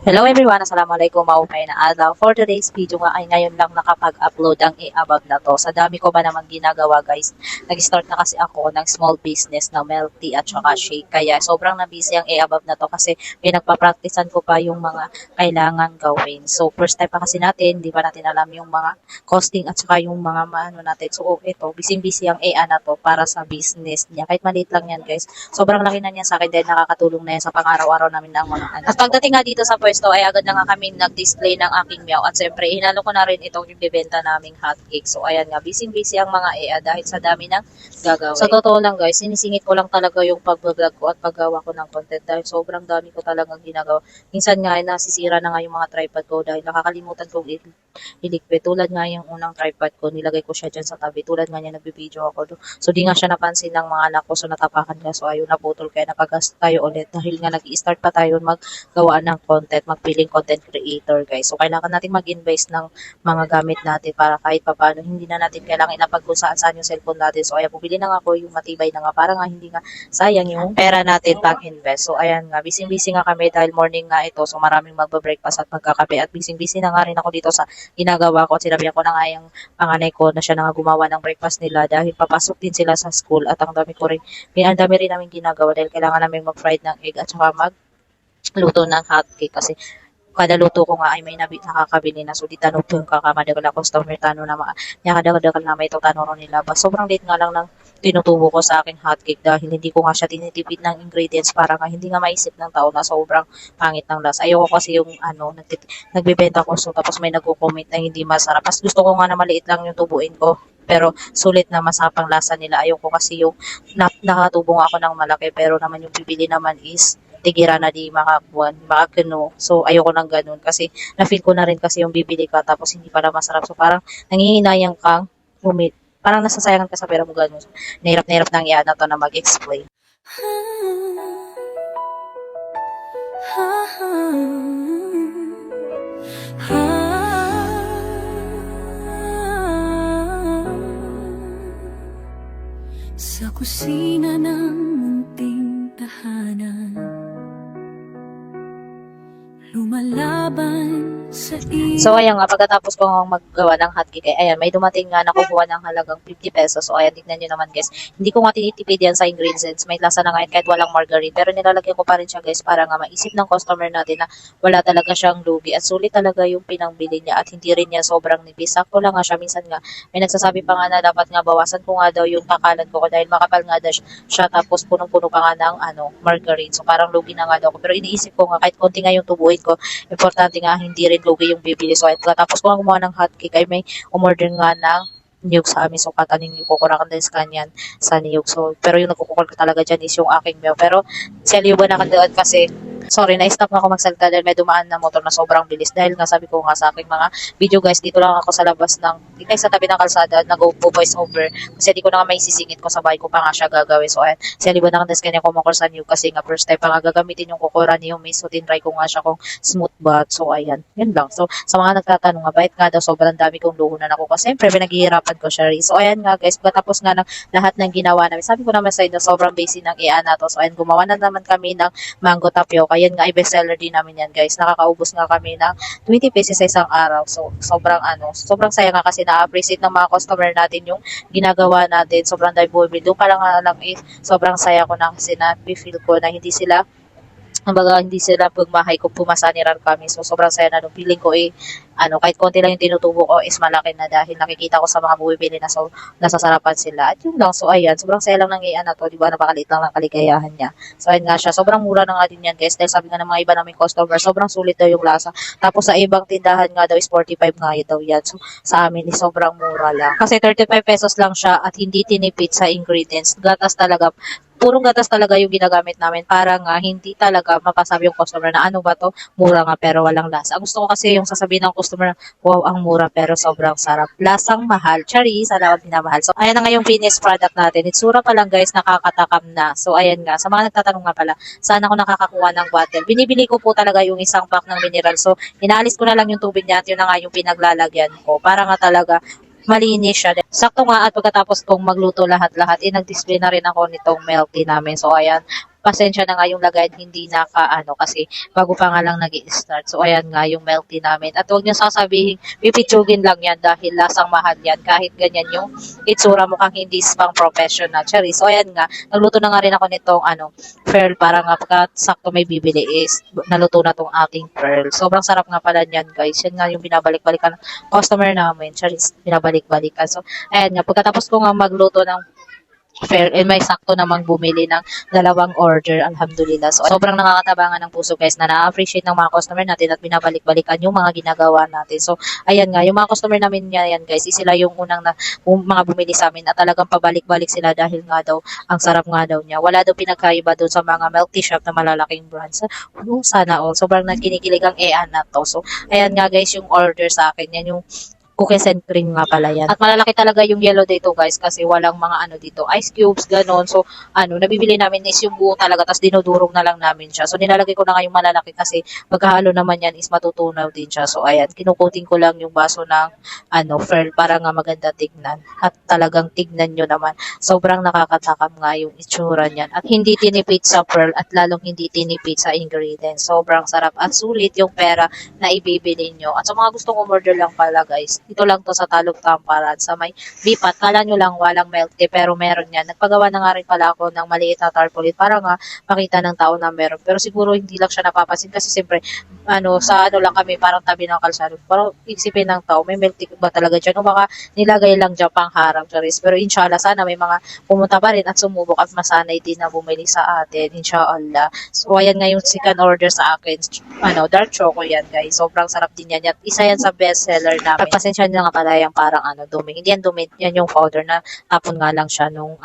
Hello everyone, Assalamualaikum, maupay na adlaw. For today's video nga ay ngayon lang nakapag-upload ang i-above na to. Sa dami ko ba naman ginagawa guys, nag-start na kasi ako ng small business na milk tea at saka shake. Kaya sobrang na-busy ang i-above na to kasi pinagpa-practicean ko pa yung mga kailangan gawin. So first time pa kasi natin, di pa natin alam yung mga costing at saka yung mga maano natin. So ito, busy-busy ang AI na to para sa business niya. Kahit maliit lang yan guys, sobrang laki na niya sa akin dahil nakakatulong na yan sa pang-araw-araw namin ng mga anak. At pagdating nga dito sa pwesto ay agad na nga kami nag-display ng aking meow at syempre hinalo ko na rin itong yung bibenta naming hotcake. So ayan nga, busy-busy ang mga EA dahil sa dami ng gagawin. Sa totoo lang guys, sinisingit ko lang talaga yung pag-vlog ko at paggawa ko ng content dahil sobrang dami ko talagang ginagawa. Minsan nga ay nasisira na nga yung mga tripod ko dahil nakakalimutan kong iligpit. Tulad nga yung unang tripod ko, nilagay ko siya dyan sa tabi. Tulad nga niya, nagbibideo ako. So di nga siya napansin ng mga anak ko, so natapakan nga. So ayun, naputol kaya napagas tayo ulit dahil nga nag-i-start pa tayo maggawa ng content, magpiling content creator guys. So kailangan natin mag-invest ng mga gamit natin para kahit papaano hindi na natin kailangan ilapag kung saan yung cellphone natin. So ayan, bumili na nga ako yung matibay na nga para nga hindi nga sayang yung pera natin pag-invest. So ayan nga, busy-busy nga kami dahil morning nga ito. So maraming magbe-breakfast at magkakape at busy-busy na nga rin ako dito sa ginagawa ko. Sinabihan ko na nga yung panganay ko na siya na nga gumawa ng breakfast nila dahil papasok din sila sa school at ang dami ko rin, ang dami rin namin ginagawa dahil kailangan namin mag-fried ng egg at saka magluto ng hotcake kasi kada luto ko nga ay may nakakabili na. So, di tanong po yung kakamadagala customer tano na nakadagdagal na may tano ron nila. Ba, sobrang late nga lang ng tinutubo ko sa aking hotcake dahil hindi ko nga siya tinitipid ng ingredients para nga hindi nga maisip ng tao na sobrang pangit ng lasa. Ayoko kasi yung nagbebenta ko so tapos may nagko-comment na hindi masarap. Mas gusto ko nga na maliit lang yung tubuin ko. Pero sulit na masapang lasa nila. Ayoko kasi yung nakatubo nga ako ng malaki pero naman yung bibili naman is tigira na di makakuan, makagano. So, ayoko nang ganun kasi na-feel ko na rin kasi yung bibili ka tapos hindi pala masarap. So, parang nangihinayang kang parang nasasayangan ka sa pera mo ganun. So, nahirap nang iyan na to na mag-explain. Sa kusina ng munting tahanan, lumalaban sa So, ayan nga, pagkatapos ko maggawa ng hotcake, ayan, may dumating nga nakukuha ng halagang 50 pesos. So, ayan, tignan nyo naman, guys. Hindi ko nga tinitipid yan sa ingredients. May lasa na nga yan kahit walang margarine. Pero nilalagyan ko pa rin siya, guys, para nga maisip ng customer natin na wala talaga siyang lugi. At sulit talaga yung pinangbili niya at hindi rin niya sobrang nipis. Sakto lang nga siya. Minsan nga, may nagsasabi pa nga na dapat nga bawasan ko nga daw yung takalan ko dahil makapal nga daw siya tapos punong-puno pa nga ng margarine. So, parang lugi na nga daw ko. Pero iniisip ko nga, kahit konti nga yung tubuin ko, importante nga hindi rin lugi yung bibili. So, tapos ko nga gumawa ng hotcake ay may umorder nga ng niyog sa amin. So, kataning yung kukurakan din sa kanyan sa niyog. So, pero yung nagkukukul ko talaga dyan is yung aking meal. Pero, sell ba nakadaan kasi sorry, na-stop nga ako magsalita dahil may dumaan na motor na sobrang bilis. Dahil nga sabi ko nga sa aking mga video guys, dito lang ako sa labas di tayo sa tabi ng kalsada, nag-go voice over. Kasi di ko na nga may sisingit ko sa bahay ko pa nga siya gagawin. So, ayan, siya liba na kandas kanya kumakor sa new kasi nga first time pa nga gagamitin yung kukura niyo miss. So, tinry ko nga siya kung smooth bath. So, ayan, yun lang. So, sa mga nagtatanong nga, bakit nga daw sobrang dami kong luhunan ako kasi siyempre pinaghihirapan ko siya. So, ayan nga guys, pagkatapos nga ng lahat ng ginawa namin, sabi ko naman sa inyo, sobrang busy ng IA na to. So, ayan, gumawa na naman kami ng mango tapioca. Yan nga, i-bestseller din namin yan guys. Nakakaubos nga kami ng 20 pesos sa isang araw. So, sobrang saya nga kasi na-appreciate ng mga customer natin yung ginagawa natin. Sobrang dahil bumibili. Doon pa lang nga lang sobrang saya ko na kasi na-feel ko na hindi sila pagmahay kung pumasaniran kami. So, sobrang saya na nung feeling ko kahit konti lang yung tinutubo ko is malaki na dahil nakikita ko sa mga bumibili na so, nasasarapan sila. At yun lang. So, ayan. Sobrang saya lang ng iyan na to. Diba? Napakaliit lang ng kaligayahan niya. So, ayan nga siya. Sobrang mura na nga din yan, guys. Dahil sabi nga ng mga iba naming customer, sobrang sulit daw yung lasa. Tapos, sa ibang tindahan nga daw is 45 nga daw yan. So, sa amin is sobrang mura lang. Kasi 35 pesos lang siya at hindi tinipid sa ingredients. Purong gatas talaga yung ginagamit namin para nga hindi talaga mapasabi yung customer na ano ba to, mura nga pero walang lasa. Ang gusto ko kasi yung sasabihin ng customer, wow, ang mura pero sobrang sarap. Lasang mahal. Charis, alawag minamahal. So, ayan na nga yung finished product natin. Itsura pa lang guys, nakakatakam na. So, ayan nga. Sa mga nagtatanong nga pala, saan ako nakakakuha ng bottle? Binibili ko po talaga yung isang pack ng mineral. So, inaalis ko na lang yung tubig niya at yun na nga yung pinaglalagyan ko. Para nga talaga malinis siya. Sakto nga at pagkatapos kong magluto lahat-lahat, nag-display na rin ako nitong milk tea namin. So, ayan, pasensya na nga yung lagayan hindi naka kasi bago pa nga lang nag-i-start. So ayan nga yung milk tea namin. At huwag niyo sasabihin, pipitsugin lang yan dahil lasang mahal yan. Kahit ganyan yung itsura mo kang hindi pang professional. Cherry. So ayan nga, nagluto na nga rin ako nitong pearl para nga pagka sakto may bibili is naluto na tong aking pearl. Sobrang sarap nga pala niyan guys. Yan nga yung binabalik-balikan ng customer namin. Cherry, binabalik-balikan. So ayan nga, pagkatapos ko nga magluto ng fair and may sakto namang bumili ng dalawang order, alhamdulillah. So, sobrang nakakatabangan ng puso guys na na-appreciate ng mga customer natin at binabalik-balikan yung mga ginagawa natin. So, ayan nga, yung mga customer namin nga yan guys, sila yung unang mga bumili sa amin at talagang pabalik-balik sila dahil nga daw, ang sarap nga daw niya. Wala daw pinagkaiba doon sa mga milk tea shop na malalaking brands. Sana all. Sobrang nagkinikilig ang EA na to. So, ayan nga guys, yung order sa akin, yan yung cookies and cream nga pala yan. At malalaki talaga yung yellow dito guys kasi walang mga dito, ice cubes, ganon. So, nabibili namin is yung buo talaga tapos dinudurog na lang namin siya. So, nilalagay ko na nga yung malalaki kasi pagkahalo naman yan is matutunaw din siya. So, ayan, kinukuting ko lang yung baso ng pearl para nga maganda tignan. At talagang tignan nyo naman. Sobrang nakakatakam nga yung itsura niyan. At hindi tinipid sa pearl at lalong hindi tinipid sa ingredients. Sobrang sarap at sulit yung pera na ibibili nyo. At sa mga gustong umorder lang pala guys, dito lang to sa Talog Tamparan sa may bipat. Kala nyo lang walang milk tea pero meron yan. Nagpagawa na nga rin pala ako ng maliit na tarpaulin para nga makita ng tao na meron. Pero siguro hindi lang siya napapansin kasi siyempre sa lang kami parang tabi ng kalsado. Parang isipin ng tao, may milk tea ba talaga dyan? O baka nilagay lang dyan pang harang. Charis. Pero inshallah sana may mga pumunta pa rin at sumubok at masanay din na bumili sa atin. Inshallah. So ayan nga yung second order sa akin. Dark choco yan guys. Sobrang sarap din yan. At isa yan sa best seller namin. Pagpasensya nyo nga pala yung parang dumi. Hindi yan dumi. Yan yung powder na tapon nga lang siya nung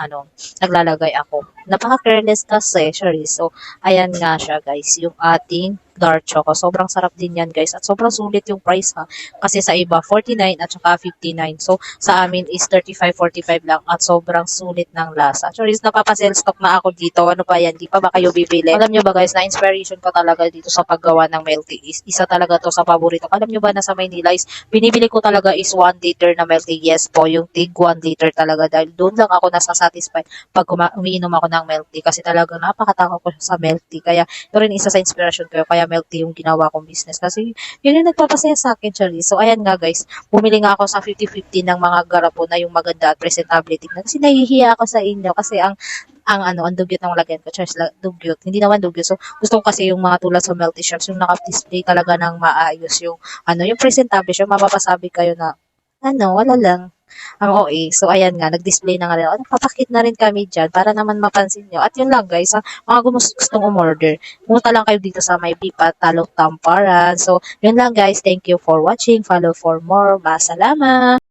naglalagay ako. Napaka-careless kasi, Charis. So ayan nga siya guys. Yung ating dark choco. Sobrang sarap din yan guys. At sobrang sulit yung price ha. Kasi sa iba 49 at saka 59. So sa amin is 35-45 lang at sobrang sulit ng lasa. Charis, napapasell stock na ako dito. Ano pa yan? Di pa ba kayo bibili? Alam nyo ba guys na inspiration ko talaga dito sa paggawa ng milk tea is isa talaga to sa paborito. Alam nyo ba na sa Maynila is binibili ko talaga is 1 liter na milk tea. Yes po, yung tig 1 liter talaga dahil doon lang ako nasasatisfy pag umiinom ako ng milk tea kasi talaga napakatakaw ko sa milk tea. Kaya ito rin isa sa inspiration ko. Kaya milk tea yung ginawa kong business kasi yun yung nagpapasaya sa akin, Charlie. So, ayan nga guys, bumili nga ako sa 50-50 ng mga garapo na yung maganda at presentable tignan. Kasi nahihiya ako sa inyo kasi ang dugyot ng lagyan ko, Charles, dugyot. Hindi naman dugyot. So, gusto ko kasi yung mga tulad sa milk tea shops, yung naka-display talaga ng maayos yung, yung presentable siya, mapapasabi kayo na, wala lang. Ang OA. So, ayan nga, nag-display na nga rin. Nagpapakit na rin kami dyan para naman mapansin nyo. At yun lang guys, mga gustong umorder, pumunta lang kayo dito sa may Bipat, Talog Tamparan. So, yun lang guys. Thank you for watching. Follow for more. Masalamat!